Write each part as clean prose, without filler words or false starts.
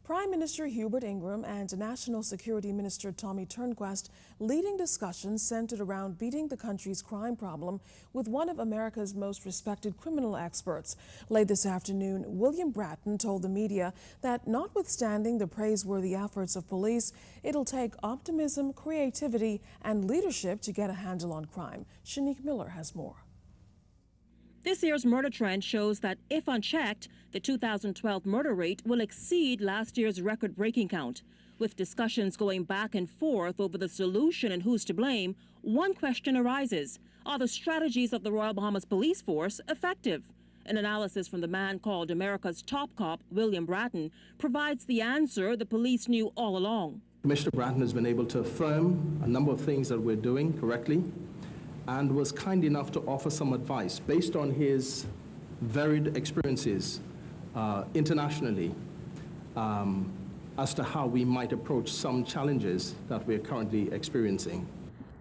Prime Minister Hubert Ingraham and National Security Minister Tommy Turnquest leading discussions centered around beating the country's crime problem with one of America's most respected criminal experts. Late this afternoon, William Bratton told the media that notwithstanding the praiseworthy efforts of police, it'll take optimism, creativity, and leadership to get a handle on crime. Shanique Miller has more. This year's murder trend shows that if unchecked, the 2012 murder rate will exceed last year's record-breaking count. With discussions going back and forth over the solution and who's to blame, one question arises: are the strategies of the Royal Bahamas Police Force effective? An analysis from the man called America's top cop, William Bratton, provides the answer the police knew all along. Commissioner Bratton has been able to affirm a number of things that we're doing correctly, and was kind enough to offer some advice based on his varied experiences internationally as to how we might approach some challenges that we're currently experiencing.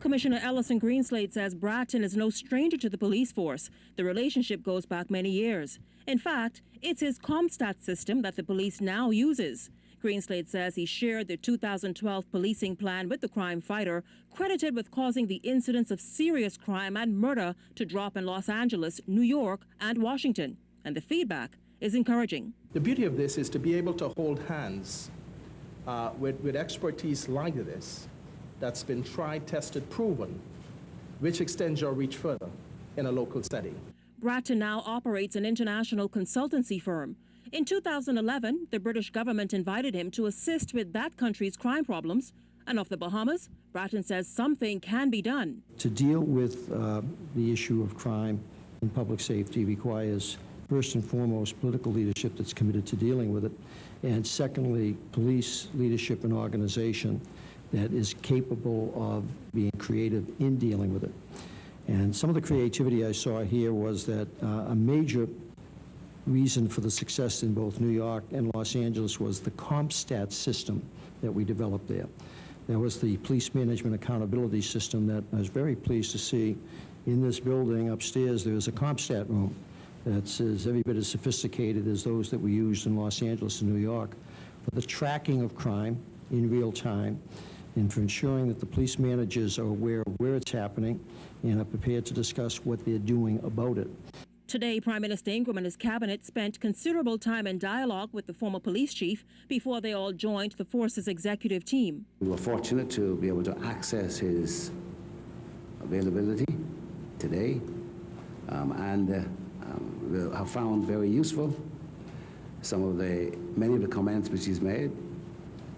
Commissioner Ellison Greenslade says Bratton is no stranger to the police force. The relationship goes back many years. In fact, it's his ComStat system that the police now uses. Greenslade says he shared the 2012 policing plan with the crime fighter, credited with causing the incidence of serious crime and murder to drop in Los Angeles, New York, and Washington. And the feedback is encouraging. The beauty of this is to be able to hold hands with expertise like this that's been tried, tested, proven, which extends your reach further in a local setting. Bratton now operates an international consultancy firm. In 2011, the British government invited him to assist with that country's crime problems. And of the Bahamas, Bratton says something can be done. To deal with the issue of crime and public safety requires, first and foremost, political leadership that's committed to dealing with it, and secondly, police leadership and organization that is capable of being creative in dealing with it. And some of the creativity I saw here was that a major reason for the success in both New York and Los Angeles was the ComStat system that we developed there. That was the police management accountability system that I was very pleased to see in this building upstairs. There's a ComStat room that's every bit as sophisticated as those that we used in Los Angeles and New York for the tracking of crime in real time and for ensuring that the police managers are aware of where it's happening and are prepared to discuss what they're doing about it. Today, Prime Minister Ingraham and his cabinet spent considerable time in dialogue with the former police chief before they all joined the force's executive team. We were fortunate to be able to access his availability today and have found very useful many of the comments which he's made,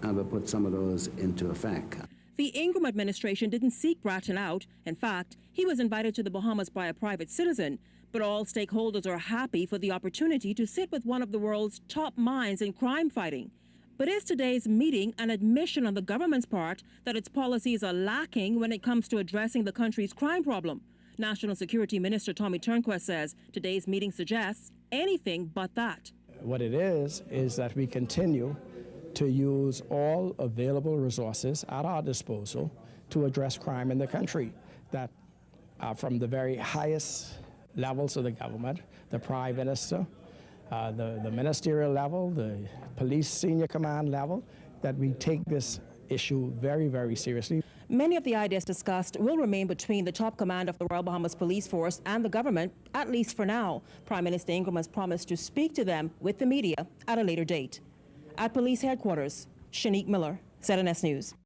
and we'll put some of those into effect. The Ingraham administration didn't seek Bratton out. In fact, he was invited to the Bahamas by a private citizen. But all stakeholders are happy for the opportunity to sit with one of the world's top minds in crime fighting. But is today's meeting an admission on the government's part that its policies are lacking when it comes to addressing the country's crime problem? National Security Minister Tommy Turnquest says today's meeting suggests anything but that. What it is that we continue to use all available resources at our disposal to address crime in the country, that from the very highest levels of the government, the Prime Minister, the ministerial level, the police senior command level, that we take this issue very, very seriously. Many of the ideas discussed will remain between the top command of the Royal Bahamas Police Force and the government, at least for now. Prime Minister Ingraham has promised to speak to them with the media at a later date. At police headquarters, Shanique Miller, ZNS News.